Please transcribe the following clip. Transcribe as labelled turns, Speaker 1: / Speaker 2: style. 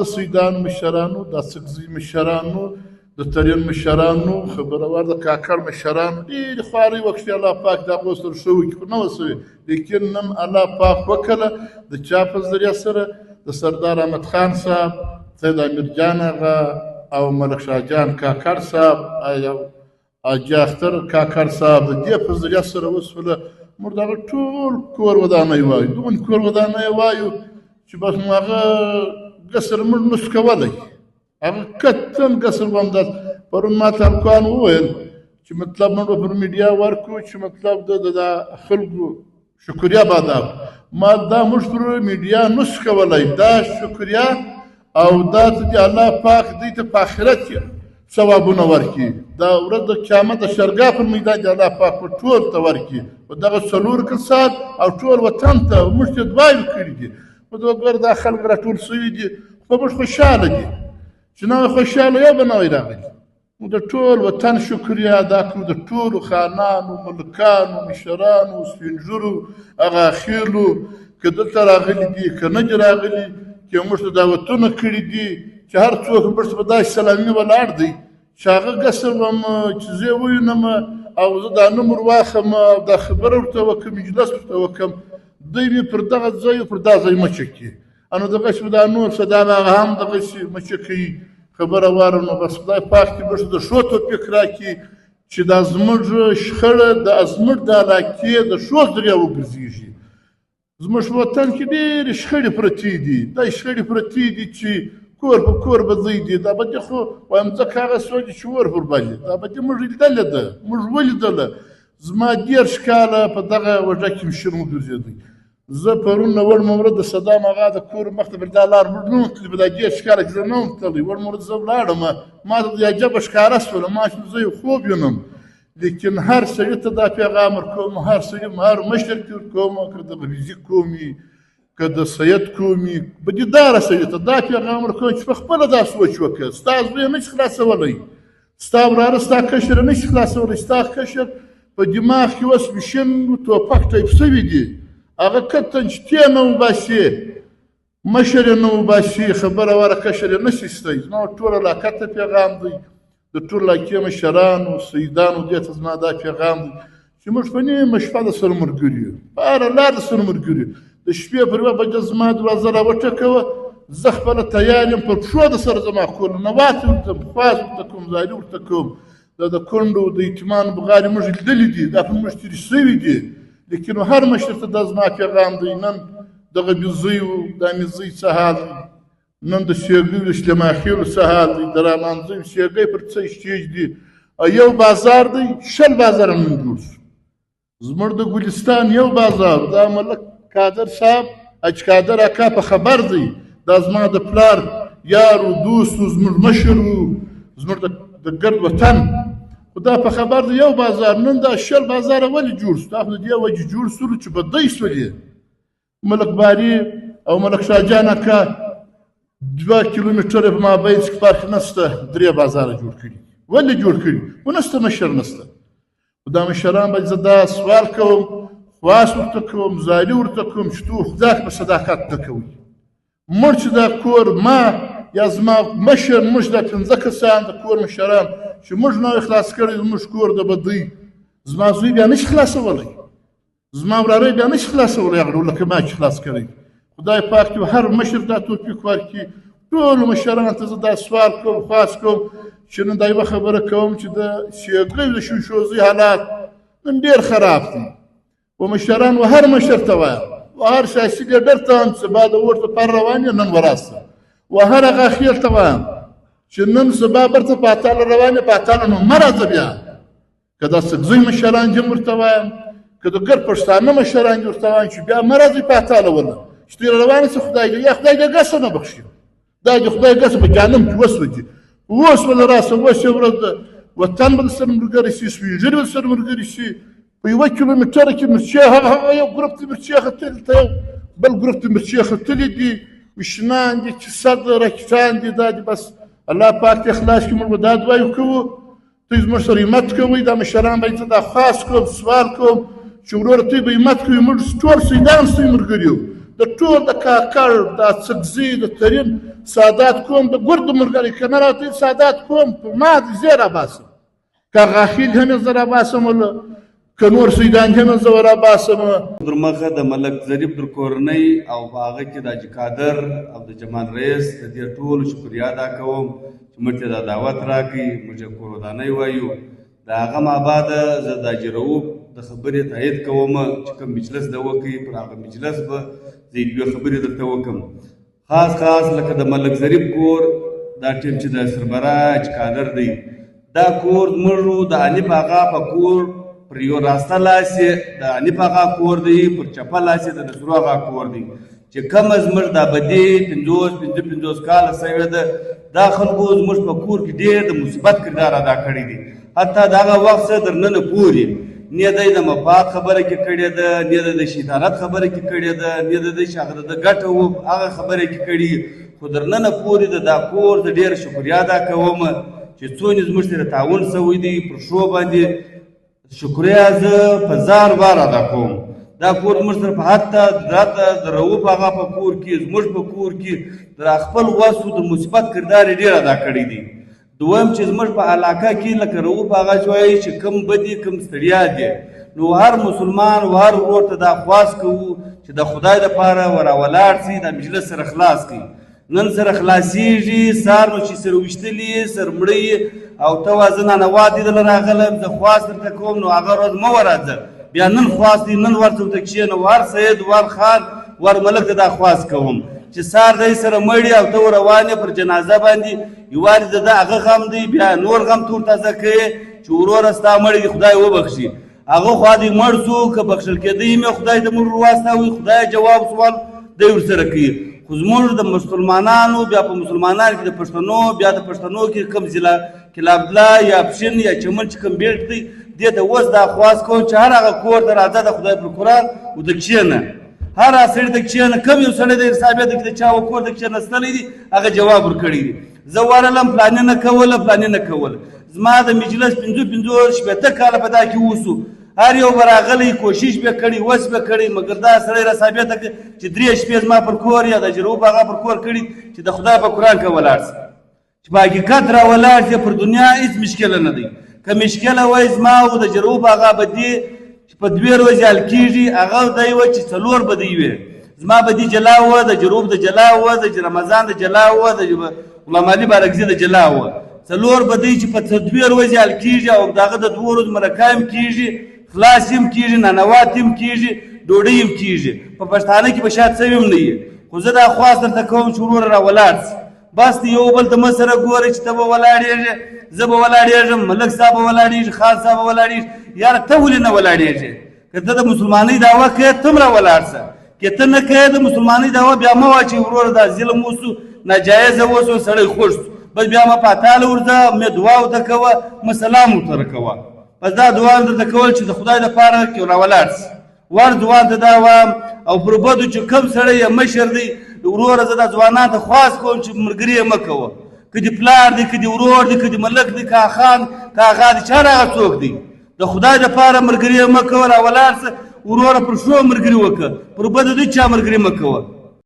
Speaker 1: د سیدان مشرانو د سکزي مشرانو د ترین مشرانو خبره وار د کاکړ مشرانو ډېرې خوارۍ وکړې الله پاک د هغو سره ښه وکړي خو نه وسوې لیکن نن الله پاک وکړه د چا په ذریعه سره د سردار احمد خان صاحب سید امیر جان آغا او ملک شاه جان کاکړ صاحب او حاجي اختر کاکړ صاحب د دې په ذریعه سره وسوله موږ دغه ټول کور ودانۍ وایو دومره کور ودانۍ وایو چې بس نو هغه قصر موږ نشو کولی هغه کتن قصر به همداسې پرون ماته هلکانو وویل چې مطلب موږ به پر میډیا ورکړو چې مطلب د خلکو شکریا باداب ما دا موږ پر میډیا نشو کولی دا شکریا او دا د الله پاک دوی ته په آخرت کې ثوابونه ورکړي دا ورځ د قیامت د شرګاه پر میدان د الله پاک په ټول ته ورکړي په دغه څلور کسان او ټول وطن ته موږ ته دعاوې کړي دي په دغه ګر دا خلک راټول سوي دي خو موږ خوشحاله دي چې نوی خوشحاله یو به نوی راغلی موږ د ټول وطن شکریا ادا کړو د ټولو خانانو ملکانو مشرانو سپین ږیرو هغه اخیلو که دلته راغلي دي که نه دي راغلي که موږ ته دعوتونه کړي دي چې هر څوک موږ ته په داسې سلامي ولاړ دی چې هغه قصر به م چې زه یې ووینم او زه دا نوم ور واخلم او دا خبره ورته وکړم اجلاس ورته وکړم دوی مې پر دغه ځای او پر دا ځای مچه کړي نو دغسې به دا نور صدام هغه هم دغسې مچه کوي خبره واره نو بس خدای پاک دې موږ ته د ښو توفیق راکړي چې دا زموږ شخړه د زموږ د علاقې د ښو ذریعه وګرځېږي زموږ په وطن کې ډېرې شخړې پرتې دي دا شخړې پرتې دي چې کور په کور به ځای دي دا به دې خو وایم ځکه هغه څوک چې اور پر بلې دا به دې موږ لیدلې ده موږ ولیدله زما 10 کاله په دغه وژه کې مشر وګرځېدی زه پرون وړ مورد د صدام آغا د کور مخته پر دا لار موږ نه وم تللي په دا 10 کاله کې زه نه وم تللی وړ مورد زه ولاړم ما ته د عجبه ښکاره شوله ما چې زه یو خوب وینم لیکن هر سړي ته دا پیغام ورکوم هر سړي هر مشر ته ورکوم که د غریزي قوم وي که د سید قوم وي بدیداره سړي ته دا پیغام ورکوم چې په خپله دا سوچ وکړه ستا زوی نه شي خلاصولی ستا وراره ستا کشر نه شي خلاصولی ستا کشر په دماغ کې اوس مشین توپک ټایپ شوي دي هغه کتن چې تی نه وباسي مشر یې نه وباسي خبره واره کشر یې نه شي ایستی زما ټول علاقه ته پیغام دی د ټول علاقې مشرانو سیدانو دې ته زما دا پیغام دی چې موږ په نیمه شپه د سره ملګري یو په هره لار د سره ملګري یو د شپې پر 1 بجه زما دروازه راوټکوه زه خپله تیار یم پر پښو د سره زما کور ننوات ورته خواز ورته کوم زالي ورته کوم دا د کونډو د یتیمانو بغارې موږ لیدلي دي دا په موږ تېرې شوي دي لیکن هر مشر ته دا زما پیغام دی نن دغه مې زوی و دا مې زوی څه حال دی نن د شیګیو د شلماخیلو څه حال دی د رامان زوی شیګی پر څه سټیج دی یو بازار دی 6 بازاره نن جوړ شو زموږ د ګلستان یو بازار دا ملک قادر صاحب اج قادر اکا په خبر دی دا زما د پلار یار و دوست و زموږ مشر و زموږ د ګرد وطن خو دا په خبر دی یو بازار نن دا 6 بازاره ولې جوړ شو دا خو د دې وجې جوړ شولو چې بدۍ شولې ملک باري او ملک شاه جان اکا 2 کیلومتره په مابین کې فرق نشته 3 بازاره جوړ کړي ولې جوړ کړي ونشته مشر نشته دا مشران به زه دا سوال کوم خواست ورته کوم زالي ورته کوم چې تو خدای په صداقت نه کوي موږ چې دا کور ما یا زما مشر موږ دا 15 کسان د کور مشران چې موږ نه خلاص کړی زموږ کور د بدۍ زما زوی بیا نشي خلاصولی زما وراره بیا نشي خلاصولی هغه لکه ما چې خلاص کړی خدای پاک ته هر مشر دا توفیق ورکړي ټولو مشرانو ته زه دا سوال کوم خواست کوم چې نن دا یوه خبره کوم چې د شیګیو د شوشوزي حالات نن ډېر خراب دي و مشران و هر مشر ته وایم و هر سیاسي لیډر ته وایم چې سبا د ووټ لپاره روان یې نن وراسته و هر هغه اخیر ته وایم چې نن سبا برته په اتاله روان یې په اتاله نو مه راځه بیا که دا سګزی مشران دې ورته وایم که د ګرد پښتانه مشران دې ورته وایم چې بیا مه راځئ په اتاله ونه چې ترې روانه شي خدای دې یا خدای دې ګسه نه بخښي دا دې خدای ګسه په جهنم کې وسوځي اوس به له راسه اوس یې ورځ ده وطن به درسره ملګری شي سپین ږیري به درسره ملګري شي په 1 کیلومتره کې مرچې هغه یو ګروپ ته مرچې ختلي ته یو بل ګروپ ته مرچې ختلي دي مشنان دي چې صد راکټان دي دا دي بس الله پاک ته اخلاص کړي موږ به دا دعا کوو ته زموږ سره همت کوئ دا مشران به زه دا خاص کوم سوال کوم چې وروره ته به همت کوئ موږ ټول سیدان ستاسو ملګري یو د ټول د کاکړ د اڅګزي د ترین سادات کوم د ګردو ملګري که نه راته سادات کوم په ما دې زه راباسم که غاخیل هم یې زه راباسم که نور سیدان هم یې زه راباسم
Speaker 2: درمخه د ملک ظریف در کورنۍ او په هغه کې د حاجي قادر او د جمال رئیس د دې ټولو شکریه ادا کوم چې موږ ته دا دعوت راکړي موږ یې کور ودانۍ وایو د هغه مابعده زه د حاجي رؤوف د خبرې تایید کوم چې کوم مجلس ده وکړي پر هغه مجلس به زه دوې خبرې درته وکړم خاص لکه د ملک ظریف کور دا ټیم چې د سربراج قادر دی دا کور زموږ د حنیف آغا په کور پر یو راسته لاس د حنیف آغا کور دی پر چپه لاس د نصرو آغا کور دی چې کم زموږ دا بدې 50 کاله سوې ده دا خلکو زموږ په کور کې ډېر د مثبت کردار ادا کړی دی حتی د هغه وخت څخه تر ننه پورې نه دی د مفاد خبره کې کړې ده نه د شیطانت خبره کې کړې ده نه د شاغره د ګټه هغه خبره کې کړي خو در ننه پورې د دا کور د ډېر شکریه ادا کوم چې څونه زموږ سره تعاون شوی دی پر شو باندې شکریه زه په زار بار ادا کوم دا کور زموږ سره په حتی د رؤوف هغه په کور کې زموږ په کور کې در خپل وسو د مثبت کردار ډېر ادا کړی دی دویم چې زموږ په علاقه کې لکه رؤوف هغه وایي چې کم بدي کم ستړیا دي نو هر مسلمان و هر ورور ته دا خواست کوو چې د خدای دپاره ولاړ سي دا مجلس سره خلاص کړي نن سره خلاصېږي سار نو چې سره ویشتلي سر مړی او ته وا زه نانوا دیدله راغلم زه خواست درته کوم نو هغه ورځ مه ورځه بیا نن خواست دی نن ورته ورته کښېنه ور سید ور خان ور ملک ته دا خواست کوم چې سار دی سره مړي او ته روانې پر جنازه باندې یوازې د ده هغه غم دی بیا نور غم تور تازه کوې چې وروره ستا مړی دی خدای وبخښي هغه خوا دې مړ شو که بخښل کېدی مې خدای ته موږ واستوي خدای جواب سوال دی ورسره کوي خو زموږ د مسلمانانو بیا په مسلمانانو کې د پښتنو بیا د پښتنو کې کوم ضلع کلابلا یا پښین یا چمن چې کوم بیلټ دی دې ته اوس دا خواست کوم چې هر هغه کور ته راځه د خدای پر قرآن ورته کښېنه هر سړي ته کښېنه کوم یو سړی د حسابیت کې د چا کور ته کښېنستلی دی هغه جواب ورکړی دی زه ورلم پلانې نه کوله زما د مجلس 50 کاله په دا کې اوسو هر یو به راغلی کوشش به کړي وس به کړي مګر دا سړی را ثابته کړه چې 3 شپې زما پر کور یا د جروب هغه پر کور کړي چې د خدای په قرآن کې ولاړ سي چې په حقیقت را ولاړ سي پر دنیا هېڅ مشکله نه دی که مشکله وای زما او د جروب هغه به دې چې په 2 ورځې حل کېږي هغه دی وه چې 4 به دی وي زما به دې جلا وه د جروب د جلا وه د رمضان د جلا وه د غلام علي بارکزي د جلا وه 4 به دی چې په 2 ورځې حل کېږي او د هغه د 2 ورځو مرکه هم کېږي خلاص هم کېږي نانوات هم کېږي ډوډۍ هم کېږي په پښتانه کې به شاید څه هم نه وي خو زه دا خواست درته کوم چې وروره را ولاړ سي بس د یو بل ته مه سره ګورئ چې ته به ولاړېږې زه به ولاړېږم ملک صاحب به ولاړېږي خان صاحب به ولاړېږي یاره ته ولې نه ولاړېږې که ته د مسلمانۍ دعوه کوې ته هم را ولاړ سه که ته نه کوې د مسلمانۍ دعوه بیا مه وایه چې وروره دا ظلم وسو ناجایزه وسو سړی خوږ سو بس بیا مه پاتاله ورځه مې دعا ورته کوه مه سلام ورته کوه بس دا دعا درته کول چې د خدای دپاره کې را ولاړ سي ور ځوان ته دا وایم او پر بدو چې کوم سړی یې مشر دی وروره زه دا ځوانان ته خواست کوم چې ملګري یې مه کوه که دې پلار دی که دې ورور دی که دې ملک دی که خان که اغا دی چا هغه څوک دی د خدای دپاره ملګري یې مه کوه را ولاړ سه وروره پر شو ملګري وکړه پر بدو دوی چا ملګري مه کوه